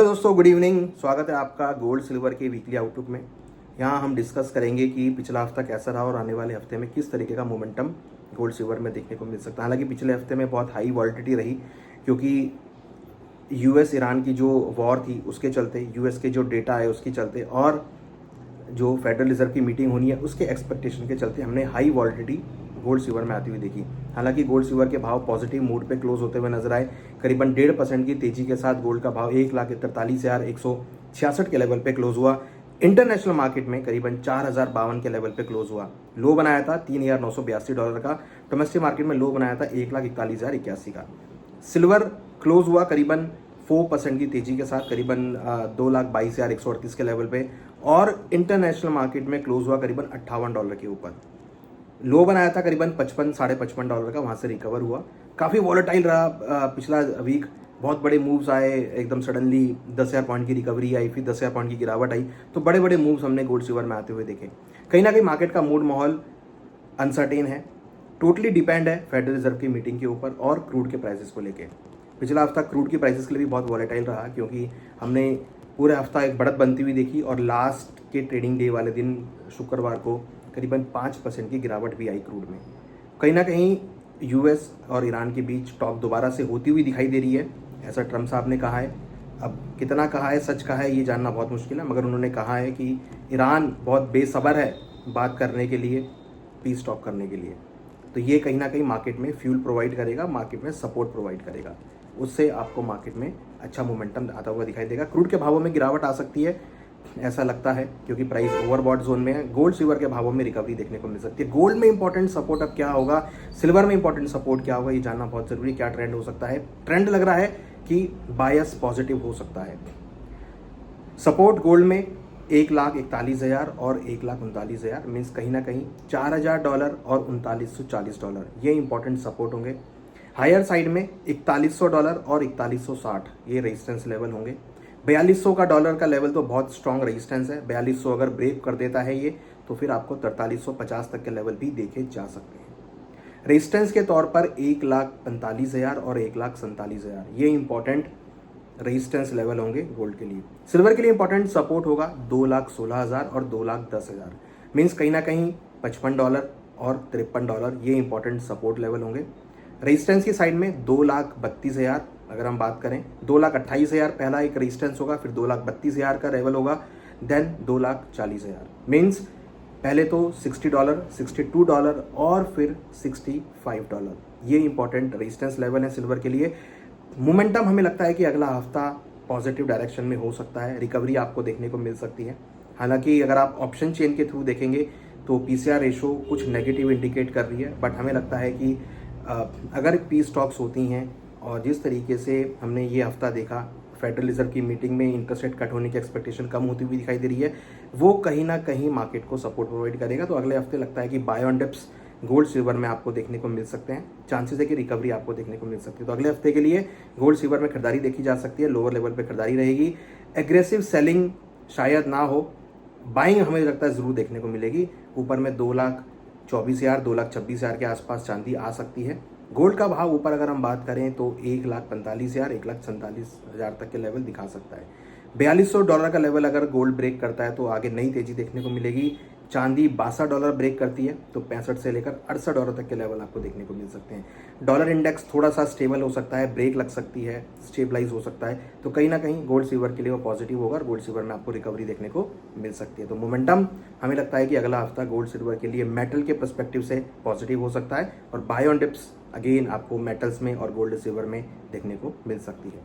दोस्तों, good evening. स्वागत है आपका गोल्ड सिल्वर के वीकली आउटलुक में। यहाँ हम डिस्कस करेंगे कि पिछला हफ्ता कैसा रहा और आने वाले हफ्ते में किस तरीके का मोमेंटम गोल्ड सिल्वर में देखने को मिल सकता है। हालांकि पिछले हफ्ते में बहुत हाई वॉलिटिलिटी रही, क्योंकि यूएस ईरान की जो वॉर थी उसके चलते, यूएस के जो डेटा है उसके चलते और जो फेडरल रिजर्व की मीटिंग होनी है उसके एक्सपेक्टेशन के चलते हमने हाई वॉलिटिलिटी गोल्ड सिल्वर में आती हुई देखी। हालांकि गोल्ड सिल्वर के भाव पॉजिटिव मूड पे क्लोज होते हुए नजर आए। करीबन 1.5% की तेजी के साथ गोल्ड का भाव 1,43,166 के लेवल पे क्लोज हुआ। इंटरनेशनल मार्केट में करीबन 4,052 के लेवल पे क्लोज हुआ। लो बनाया था $3,982 का। डोमेस्टिक मार्केट में लो बनाया था 1,41,081 का। सिल्वर क्लोज हुआ करीबन 4% की तेजी के साथ करीबन $2,22,138 के लेवल पे, और इंटरनेशनल मार्केट में क्लोज हुआ करीबन $58 के ऊपर। लो बनाया था करीबन 55 साढ़े $55 का, वहां से रिकवर हुआ। काफ़ी वॉलेटाइल रहा पिछला वीक। बहुत बड़े मूव्स आए, एकदम सडनली 10,000 पॉइंट की रिकवरी आई, फिर 10,000 पॉइंट की गिरावट आई। तो बड़े बड़े मूव्स हमने गोल्ड सिल्वर में आते हुए देखे। कहीं ना कहीं मार्केट का मूड माहौल अनसर्टेन है। टोटली डिपेंड है फेडरल रिजर्व की मीटिंग के ऊपर और क्रूड के प्राइसेस को लेके। पिछला हफ्ता क्रूड की प्राइसेस के लिए भी बहुत वॉलेटाइल रहा, क्योंकि हमने पूरे हफ्ता एक बढ़त बनती हुई देखी और लास्ट के ट्रेडिंग डे वाले दिन शुक्रवार को करीबन 5% की गिरावट भी आई क्रूड में। कहीं ना कहीं यूएस और ईरान के बीच टॉक दोबारा से होती हुई दिखाई दे रही है, ऐसा ट्रम्प साहब ने कहा है। अब कितना कहा है, सच कहा है, ये जानना बहुत मुश्किल है, मगर उन्होंने कहा है कि ईरान बहुत बेसब्र है बात करने के लिए, पीस टॉक करने के लिए। तो ये कहीं ना कहीं मार्केट में फ्यूल प्रोवाइड करेगा, मार्केट में सपोर्ट प्रोवाइड करेगा। उससे आपको मार्केट में अच्छा मोमेंटम आता हुआ दिखाई देगा। क्रूड के भावों में गिरावट आ सकती है ऐसा लगता है, क्योंकि प्राइस ओवरबॉट जोन में है। गोल्ड सिल्वर के भावों में रिकवरी देखने को मिल सकती है। गोल्ड में इंपॉर्टेंट सपोर्ट अब क्या होगा, सिल्वर में इंपॉर्टेंट सपोर्ट क्या होगा, ये जानना बहुत जरूरी। क्या ट्रेंड हो सकता है? ट्रेंड लग रहा है कि बायस पॉजिटिव हो सकता है। सपोर्ट गोल्ड में 1,41,000 और 1,39,000, मीन्स कहीं ना कहीं $4,000 और $3,940, ये इंपॉर्टेंट सपोर्ट होंगे। हायर साइड में $4,100 और 4,160, ये रेजिस्टेंस लेवल होंगे। 4,200 का डॉलर का लेवल तो बहुत स्ट्रॉन्ग रेजिस्टेंस है। 4,200 अगर ब्रेक कर देता है ये, तो फिर आपको 4,350 तक के लेवल भी देखे जा सकते हैं। रेजिस्टेंस के तौर पर 1,45,000 और 1,47,000, ये इंपॉर्टेंट रेजिस्टेंस लेवल होंगे गोल्ड के लिए। सिल्वर के लिए इंपॉर्टेंट सपोर्ट होगा 2,16,000 और 2,10,000, मीन्स कहीं ना कहीं $55 और $53, ये इंपॉर्टेंट सपोर्ट लेवल होंगे। रेजिस्टेंस की साइड में 2,32,000 अगर हम बात करें, 2,28,000 पहला एक रेजिस्टेंस होगा, फिर 2,32,000 का लेवल होगा, देन 2,40,000, मीन्स पहले तो $60, $62 और फिर $65, ये इंपॉर्टेंट रेजिस्टेंस लेवल है सिल्वर के लिए। मोमेंटम हमें लगता है कि अगला हफ्ता पॉजिटिव डायरेक्शन में हो सकता है, रिकवरी आपको देखने को मिल सकती है। हालांकि अगर आप ऑप्शन चेन के थ्रू देखेंगे तो पीसीआर रेशो कुछ नेगेटिव इंडिकेट कर रही है, बट हमें लगता है कि अगर पीस टॉक्स होती हैं और जिस तरीके से हमने ये हफ्ता देखा, फेडरल रिजर्व की मीटिंग में इंटरेस्ट रेट कट होने की एक्सपेक्टेशन कम होती हुई दिखाई दे रही है, वो कहीं ना कहीं मार्केट को सपोर्ट प्रोवाइड करेगा। तो अगले हफ्ते लगता है कि buy on dips gold silver में आपको देखने को मिल सकते हैं। चांसेस है कि रिकवरी आपको देखने को मिल सकती है। तो अगले हफ्ते के लिए गोल्ड सिल्वर में खरीदारी देखी जा सकती है। लोअर लेवल पर खरीदारी रहेगी। एग्रेसिव सेलिंग शायद ना हो, बाइंग हमें लगता है जरूर देखने को मिलेगी। ऊपर में 2,24,000 2,26,000 के आसपास चांदी आ सकती है। गोल्ड का भाव ऊपर अगर हम बात करें तो 1,45,000 1,47,000 तक के लेवल दिखा सकता है। $4,200 का लेवल अगर गोल्ड ब्रेक करता है तो आगे नई तेजी देखने को मिलेगी। चांदी $62 ब्रेक करती है तो 65 से लेकर $68 तक के लेवल आपको देखने को मिल सकते हैं। डॉलर इंडेक्स थोड़ा सा स्टेबल हो सकता है, ब्रेक लग सकती है, स्टेबलाइज हो सकता है। तो कहीं ना कहीं गोल्ड सिल्वर के लिए वो पॉजिटिव होगा और गोल्ड सिल्वर में आपको रिकवरी देखने को मिल सकती है। तो मोमेंटम हमें लगता है कि अगला हफ्ता गोल्ड सिल्वर के लिए मेटल के पर्सपेक्टिव से पॉजिटिव हो सकता है, और बाय ऑन डिप्स अगेन आपको मेटल्स में और गोल्ड सिल्वर में देखने को मिल सकती है।